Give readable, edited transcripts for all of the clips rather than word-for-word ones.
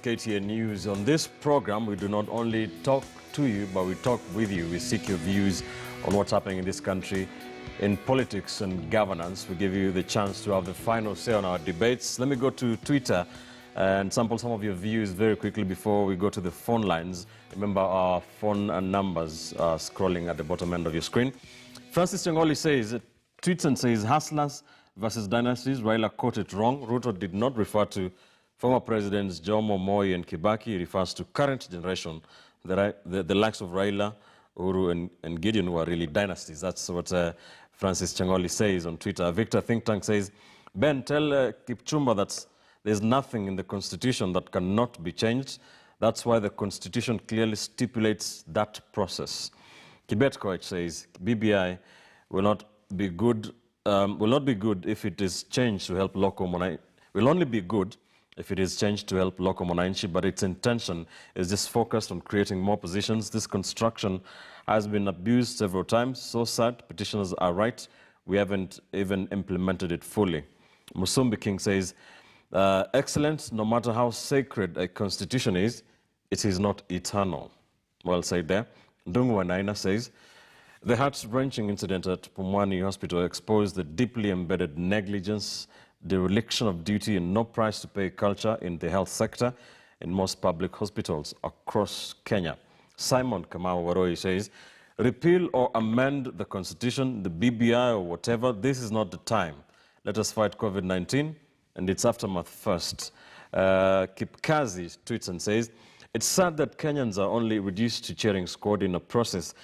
KTN News. On this program, we do not only talk to you, but we talk with you. We seek your views on what's happening in this country, in politics and governance. We give you the chance to have the final say on our debates. Let me go to Twitter and sample some of your views very quickly before we go to the phone lines. Remember, our phone and numbers are scrolling at the bottom end of your screen. Francis Chengoli says, tweets and says, hustlers versus dynasties. Raila caught it wrong. Ruto did not refer to former presidents Jomo, Moi and Kibaki. He refers to current generation, the likes of Raila, Uhuru and Gideon, who are really dynasties. That's what Francis Chengoli says on Twitter. Victor Think Tank says, Ben, tell Kipchumba that there's nothing in the Constitution that cannot be changed. That's why the Constitution clearly stipulates that process. Kibet Koech says, BBI will not be good if it is changed to help local monarchy. Will only be good if it is changed to help local monarchy, but its intention is just focused on creating more positions. This construction has been abused several times. So sad, petitioners are right. We haven't even implemented it fully. Musumbi King says, excellent, no matter how sacred a constitution is, it is not eternal. Well said there. Ndungu Wanaina says, the heart-wrenching incident at Pumwani Hospital exposed the deeply embedded negligence, dereliction of duty and no price to pay culture in the health sector in most public hospitals across Kenya. Simon Kamau Waroi says, repeal or amend the Constitution, the BBI or whatever, this is not the time. Let us fight COVID-19 and its aftermath first. Kipkazi tweets and says, it's sad that Kenyans are only reduced to cheering squad in a process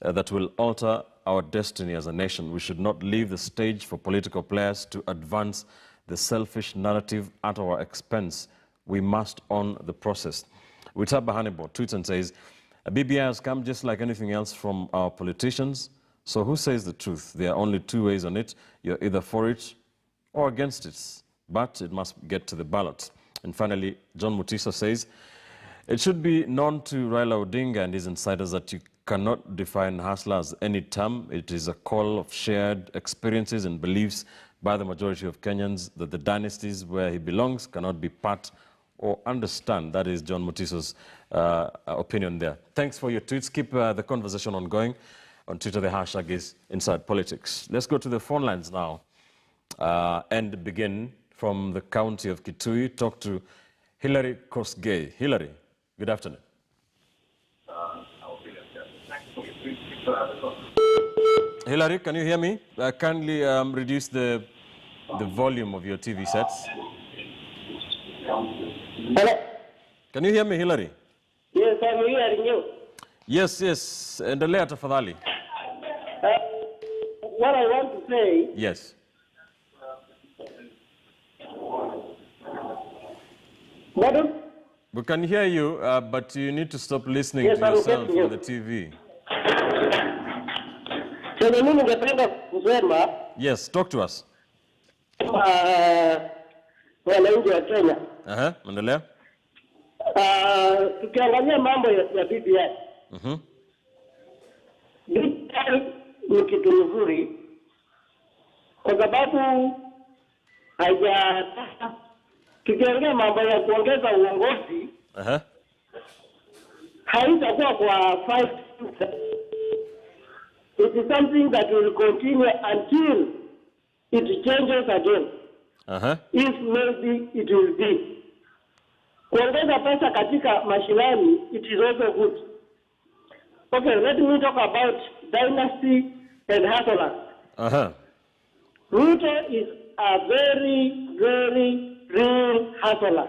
that will alter our destiny as a nation. We should not leave the stage for political players to advance the selfish narrative at our expense. We must own the process. Witaba Hannibal tweets and says, a BBI has come just like anything else from our politicians. So who says the truth? There are only two ways on it. You're either for it or against it. But it must get to the ballot. And finally, John Mutiso says, it should be known to Raila Odinga and his insiders that you cannot define hustler as any term. It is a call of shared experiences and beliefs by the majority of Kenyans that the dynasties where he belongs cannot be part or understand. That is John Mutiso's opinion there. Thanks for your tweets. Keep the conversation ongoing. On Twitter, the hashtag is Inside Politics. Let's go to the phone lines now and begin from the county of Kitul. Talk to Hilary KOSGEI. Hilary, good afternoon. Hilary, can you hear me? Kindly reduce the volume of your TV sets. Hello? Can you hear me, Hilary? Yes, I'm hearing you. Yes. Endelea tafadhali. What I want to say... Yes. Madam? We can hear you, but you need to stop listening Yes, to yourself on the TV. Yes, talk to us. Wananchi wa Kenya. Endelea. Tukiangalia mambo ya BBI. BBI ni kitu nzuri kwa sababu tukiangalia mambo ya kuongeza uongozi haitakuwa kwa 5 years. It is something that will continue until it changes again. If maybe it will be. Kuongeza pesa katika mashinani, it is also good. Okay, let me talk about dynasty and hustlers. Ruto is a very, very real hustler.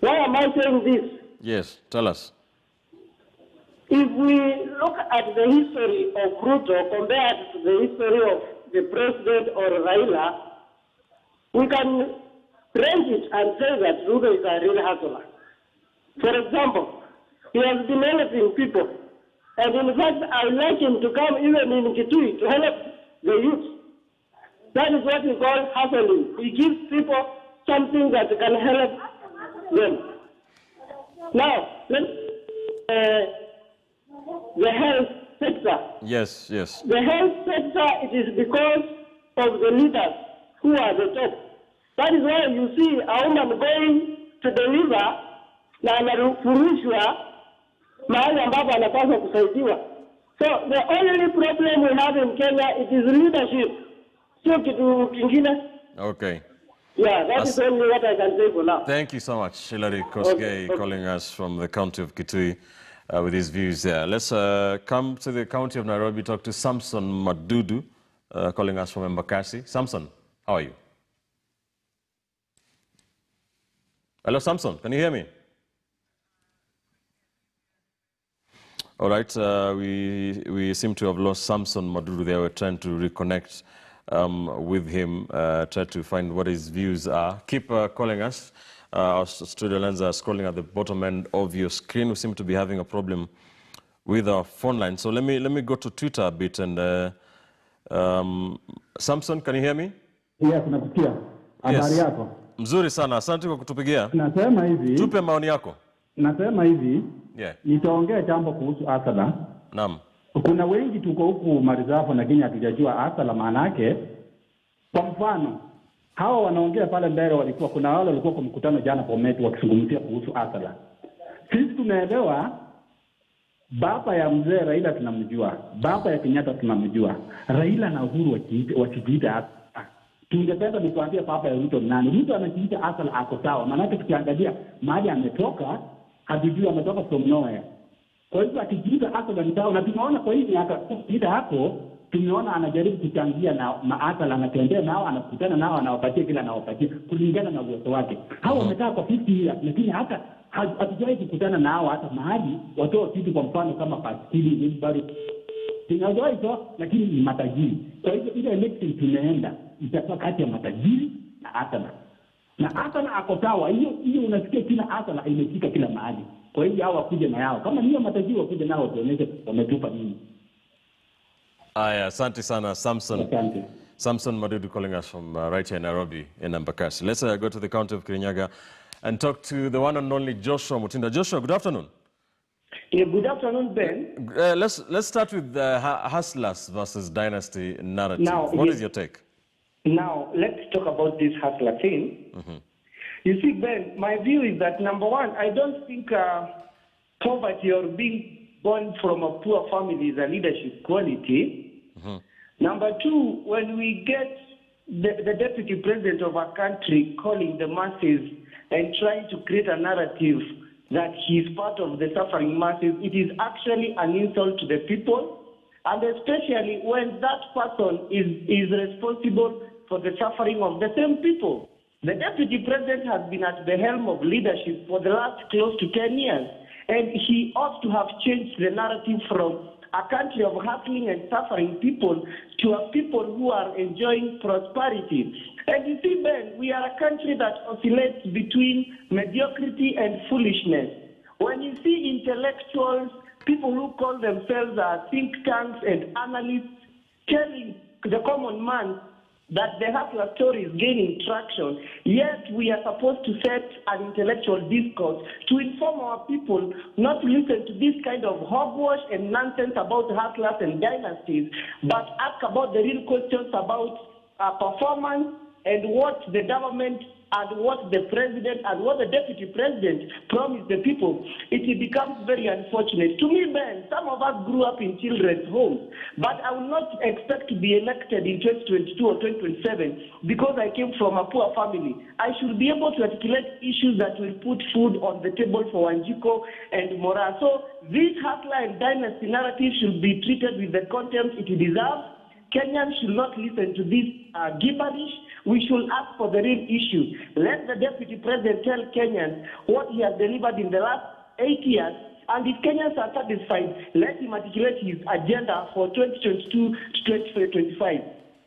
Why am I saying this? Yes, tell us. If we look at the history of Ruto compared to the history of the president or Raila, we can range it and say that Ruto is a real hustler. For example, he has been helping people. And in fact, I would like him to come even in Kitul to help the youth. That is what we call hustling. He gives people something that can help them. Now, the health sector. Yes. The health sector, it is because of the leaders who are the top. That is why you see a woman going to deliver na anafurushwa mahali ambapo anapaswa kusaidiwa. So the only problem we have in Kenya, it is leadership. Sio kitu kingine. Okay. Yeah, that is only what I can say for now. Thank you so much, KOSGEI, calling us from the county of Kitul with his views there. Let's come to the county of Nairobi, talk to SAMSON MADUDU, calling us from Embakasi. SAMSON, how are you? Hello, SAMSON, can you hear me? All right, we seem to have lost SAMSON MADUDU there. We're trying to reconnect with him, try to find what his views are. Keep calling us. Our studio lines are scrolling at the bottom end of your screen. We seem to be having a problem with our phone line. So let me go to Twitter a bit. And Samson, can you hear me? Yes, nakusikia. Habari yako? Mzuri sana. Asante kwa kutupigia. Nasema hivi. Tupe maoni yako. Nasema hivi. Yeah. Nitaongea jambo kuhusu asala. Naam. Kuna wengi tuko huku Marizafu lakini hatujajua asala maana yake. Kwa mfano, hawa wanaongea pale mbele walikuwa kuna wale walikuwa kwa mkutano jana Bomet wakizungumzia kuhusu asala. Sisi tunaelewa baba ya mzee Raila tunamjua, baba ya Kenyatta tunamjua. Raila na Uhuru wakijiita tungependa nikuambia baba ya Ruto nani. Ruto anajiita asala ako sawa. Maana tukiangalia mahali ametoka, hatujui ametoka from nowhere. Kwa hivyo akijiita asala ni sawa na tunaona kwa hivi akajiita hapo tumeona anajaribu kuchangia na maasala anatembea nao anakutana nao anawapatia kila anawapatia kulingana na uwezo wake. Hao wamekaa kwa 50 years lakini hata hatujawahi kukutana nao hata mahali watoa kitu kwa mfano kama pasili bado tunazoea hizo lakini ni matajiri. Kwa hivyo ile election tunaenda itakuwa kati ya matajiri na asala. Na asala ako sawa. Hiyo unasikia kila asala imefika kila mahali. Kwa hivyo hao wakuje na yao. Kama niyo matajiri wakuje nao tuonyeshe wametupa nini. Aya, asante sana, Samson. Asante. Samson MADUDU calling us from right here in Nairobi, in Embakasi. Let's go to the county of Kirinyaga and talk to the one and only Joshua MUTINDA. Joshua, good afternoon. Yeah, good afternoon, Ben. Let's start with the hustlers versus dynasty narrative. Now, what is your take? Now, let's talk about this hustler thing. You see, Ben, my view is that, number one, I don't think poverty or being born from a poor family is a leadership quality. Number two, when we get the deputy president of our country calling the masses and trying to create a narrative that he is part of the suffering masses, it is actually an insult to the people, and especially when that person is responsible for the suffering of the same people. The deputy president has been at the helm of leadership for the last close to 10 years, and he ought to have changed the narrative from a country of hustling and suffering people to a people who are enjoying prosperity. And you see, Ben, we are a country that oscillates between mediocrity and foolishness. When you see intellectuals, people who call themselves think tanks and analysts telling the common man that the hustler story is gaining traction, yet we are supposed to set an intellectual discourse to inform our people not to listen to this kind of hogwash and nonsense about hustlers and dynasties, but ask about the real questions about performance and what the government and what the president and what the deputy president promised the people. It becomes very unfortunate. To me, Ben, some of us grew up in children's homes, but I will not expect to be elected in 2022 or 2027 because I came from a poor family. I should be able to articulate issues that will put food on the table for Wanjiko and Mora. So this hustler and dynasty narrative should be treated with the contempt it deserves. Kenyans should not listen to this gibberish. We should ask for the real issue. Let the deputy president tell Kenyans what he has delivered in the last 8 years, and if Kenyans are satisfied, let him articulate his agenda for 2022 to 2025.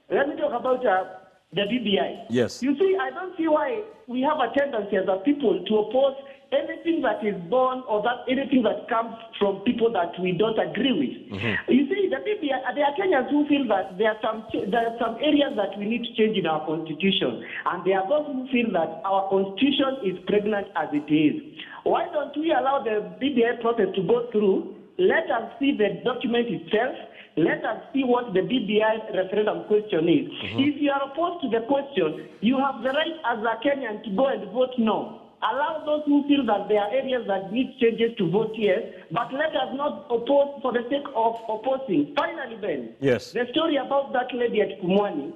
Let me talk about the BBI. Yes. You see, I don't see why we have a tendency as a people to oppose anything that is born or that anything that comes from people that we don't agree with. You see, the BBI, there are Kenyans who feel that there are some areas that we need to change in our constitution, and there are those who feel that our constitution is pregnant as it is. Why don't we allow the BBI process to go through? Let us see the document itself. Let us see what the BBI referendum question is. If you are opposed to the question, you have the right as a Kenyan to go and vote no. Allow those who feel that there are areas that need changes to vote yes, but let us not oppose for the sake of opposing. Finally, Ben, Yes. the story about that lady at Pumwani,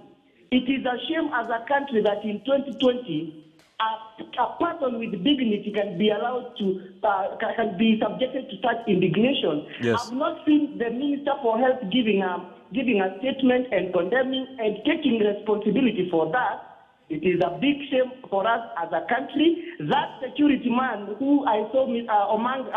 it is a shame as a country that in 2020, a person with dignity can be allowed to, can be subjected to such indignation. Yes. I've not seen the Minister for Health giving a statement and condemning and taking responsibility for that. It is a big shame for us as a country. That security man who I saw among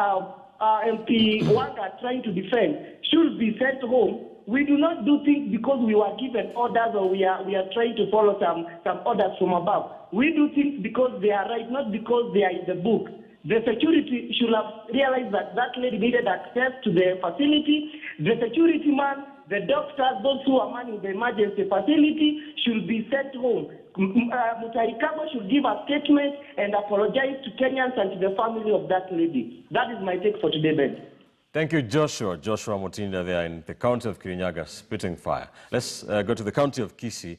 MP Wanga trying to defend should be sent home. We do not do things because we were given orders or we are trying to follow some orders from above. We do things because they are right, not because they are in the book. The security should have realized that that lady needed access to the facility. The security man, the doctors, those who are manning the emergency facility should be sent home. Mutarikaba should give a statement and apologize to Kenyans and to the family of that lady. That is my take for today, Ben. Thank you, Joshua. Joshua Mutinda there in the county of Kirinyaga, spitting fire. Let's go to the county of Kisii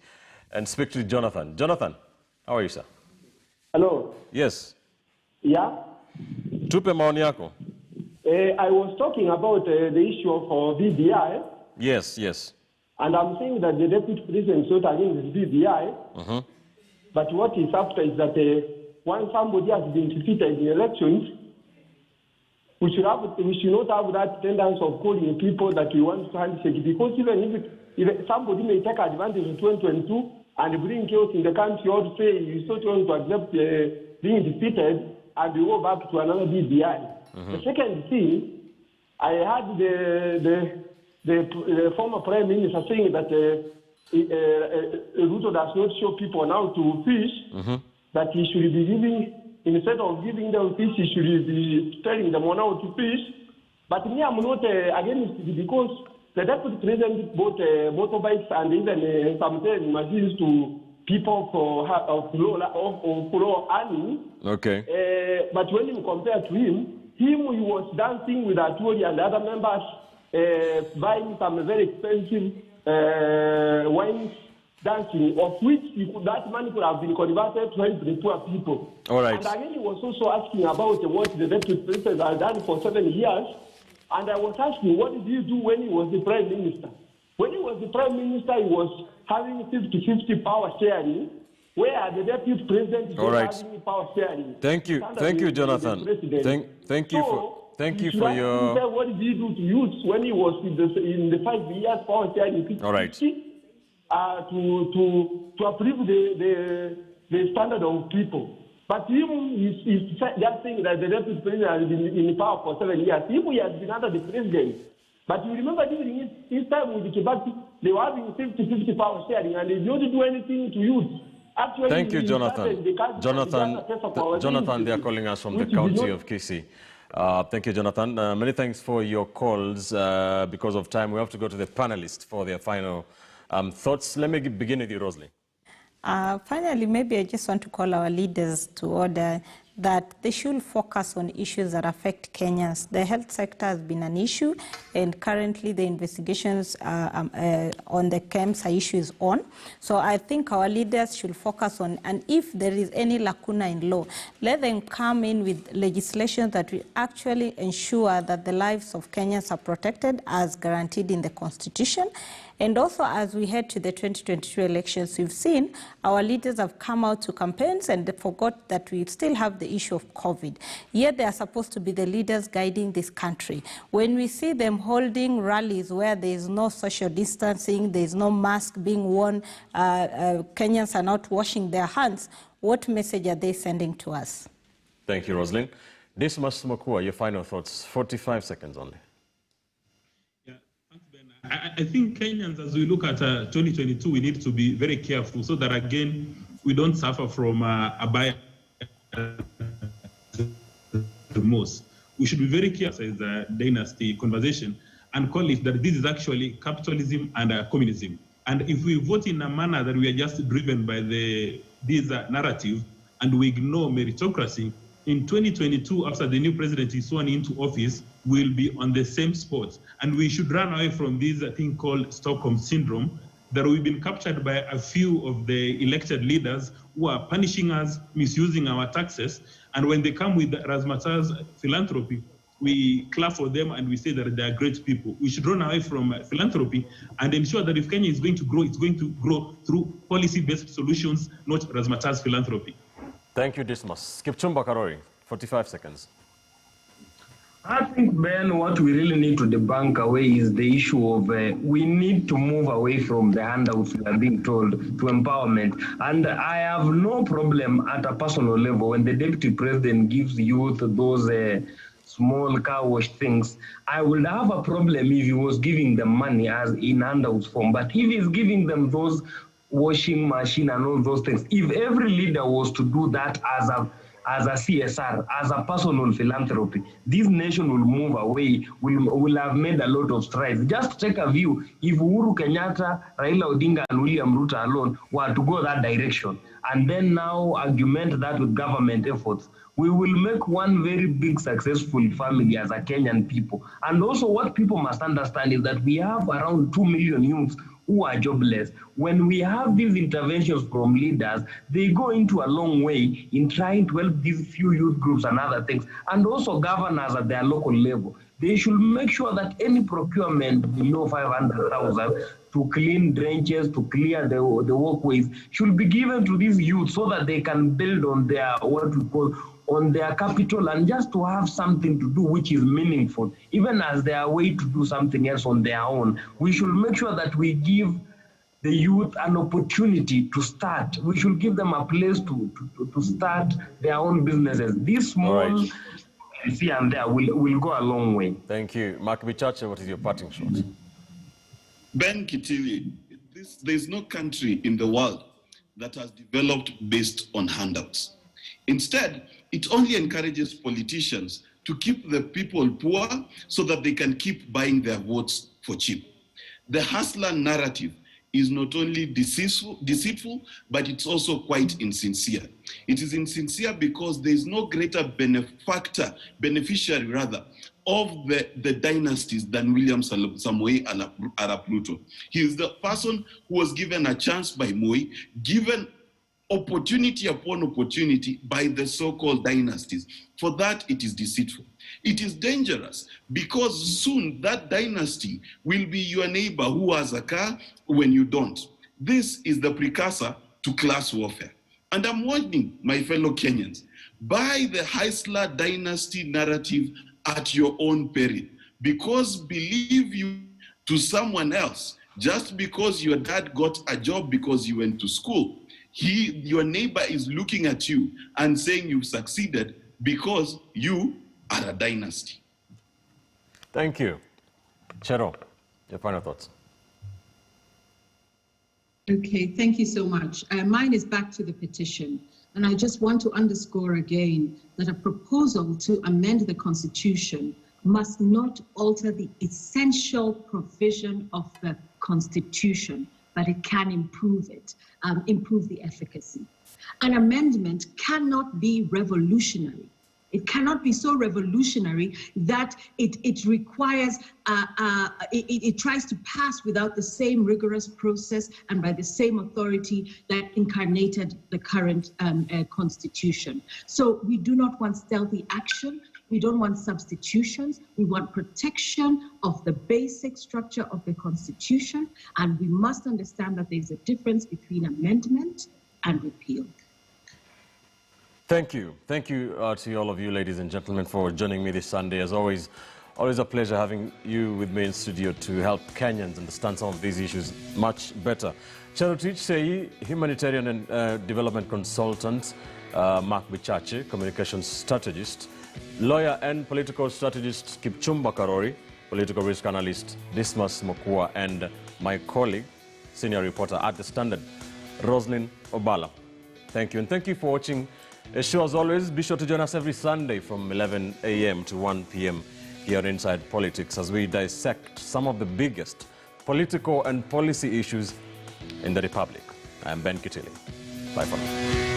and speak to Jonathan. Jonathan, how are you, sir? Hello. Yes. Yeah? Tupe maoni yako. I was talking about the issue of VBI. Yes, yes. And I'm saying that the deputy president sought against VBI. But what is after is that once somebody has been defeated in elections, we should not have that tendency of calling people that we want to handshake, because even if somebody may take advantage of 2022 and bring chaos in the country, or say you still want to accept being defeated and we go back to another BBI. The second thing, I heard the former Prime Minister saying that Ruto does not show people how to fish, that he should be giving, instead of giving them fish, he should be telling them on how to fish. But me, I'm not against it, because the deputy president bought motorbikes and even some machines to people of low earning. Okay. But when you compare to him, he was dancing with Aturi and other members, buying some very expensive wines, dancing, of which that money could have been converted to help the poor people. All right. And again, he was also asking about what the deputy president had done for 7 years. And I was asking, what did he do when he was the prime minister? When he was the prime minister, he was having 50-50 power sharing, where the deputy president is having power sharing. Thank you, Jonathan. Thank you for your. What did he do to youth when he was in the 5 years power sharing? All right. To approve the standard of people. But him is just saying that the deputy president has been in power for 7 years. He has been under the president. But you remember during his time with the Kibaki, they were having 50-50 power sharing, and they didn't do anything to youth. Actually, thank you, Jonathan. Jonathan, they are calling us from the county of Kisii. Thank you, Jonathan. Many thanks for your calls. Because of time, we have to go to the panelists for their final thoughts. Let me begin with you, Rosalie. Finally, maybe I just want to call our leaders to order that they should focus on issues that affect Kenyans. The health sector has been an issue, and currently the investigations on the KEMSA issue is on. So I think our leaders should focus on, and if there is any lacuna in law, let them come in with legislation that will actually ensure that the lives of Kenyans are protected as guaranteed in the Constitution. And also, as we head to the 2022 elections, we've seen our leaders have come out to campaigns and they forgot that we still have the issue of COVID. Yet they are supposed to be the leaders guiding this country. When we see them holding rallies where there is no social distancing, there is no mask being worn, Kenyans are not washing their hands, what message are they sending to us? Thank you, Rosalind. Dismas Makua, your final thoughts, 45 seconds only. I think Kenyans, as we look at 2022, we need to be very careful so that, again, we don't suffer from a bias remorse. We should be very careful as a dynasty conversation and call it that this is actually capitalism and communism. And if we vote in a manner that we are just driven by this narrative and we ignore meritocracy, in 2022, after the new president is sworn into office, we'll be on the same spot. And we should run away from this thing called Stockholm Syndrome, that we've been captured by a few of the elected leaders who are punishing us, misusing our taxes, and when they come with razzmatazz philanthropy, we clap for them and we say that they are great people. We should run away from philanthropy and ensure that if Kenya is going to grow, it's going to grow through policy-based solutions, not razzmatazz philanthropy. Thank you, Dismas. Kipchumba Karori, 45 seconds. I think, Ben, what we really need to debunk away is the issue of we need to move away from the handouts we are being told to empowerment. And I have no problem at a personal level when the deputy president gives youth those small car wash things. I would have a problem if he was giving them money as in handouts form. But if he's giving them those washing machine and all those things, if every leader was to do that as a CSR, as a personal philanthropy, this nation will move away, will have made a lot of strides. Just take a view, if Uhuru Kenyatta, Raila Odinga and William Ruto alone were to go that direction, and then now argument that with government efforts, we will make one very big successful family as a Kenyan people. And also what people must understand is that we have around 2 million youths who are jobless. When we have these interventions from leaders, they go into a long way in trying to help these few youth groups and other things. And also governors at their local level. They should make sure that any procurement below 500,000 to clean drainages, to clear the walkways, should be given to these youth so that they can build on their, what we call, on their capital, and just to have something to do which is meaningful, even as their way to do something else on their own. We should make sure that we give the youth an opportunity to start. We should give them a place to start their own businesses. This small here and there will go a long way. Thank you. Mark Bichache, what is your parting shot? Ben Kitili, there's no country in the world that has developed based on handouts. Instead, it only encourages politicians to keep the people poor so that they can keep buying their votes for cheap. The hustler narrative is not only deceitful, but it's also quite insincere. It is insincere because there is no greater beneficiary of the dynasties than William Samoei Arap Ruto. He is the person who was given a chance by Moi, given opportunity upon opportunity by the so-called dynasties. For that, it is deceitful. It is dangerous because soon that dynasty will be your neighbor who has a car when you don't. This is the precursor to class warfare. And I'm warning my fellow Kenyans, buy the Heisler dynasty narrative at your own peril, because believe you to someone else, just because your dad got a job because you went to school, your neighbor is looking at you and saying you've succeeded because you are a dynasty. Thank you. Chero, your final thoughts. Okay, thank you so much. Mine is back to the petition. And I just want to underscore again that a proposal to amend the Constitution must not alter the essential provision of the Constitution, but it can improve it, improve the efficacy. An amendment cannot be revolutionary. It cannot be so revolutionary that it requires, it tries to pass without the same rigorous process and by the same authority that incarnated the current Constitution. So we do not want stealthy action. We don't want substitutions. We want protection of the basic structure of the Constitution. And we must understand that there's a difference between amendment and repeal. Thank you. Thank you to all of you, ladies and gentlemen, for joining me this Sunday. As always a pleasure having you with me in studio to help Kenyans understand some of these issues much better. Charutich Sei, humanitarian and development consultant, Mark Bichache, communications strategist, lawyer and political strategist Kipchumba Karori, political risk analyst Dismas Mokua, and my colleague, senior reporter at The Standard, Roslyn Obala. Thank you, and thank you for watching the show. As always, be sure to join us every Sunday from 11 a.m. to 1 p.m. here on Inside Politics as we dissect some of the biggest political and policy issues in the Republic. I am Ben Kitili. Bye for now.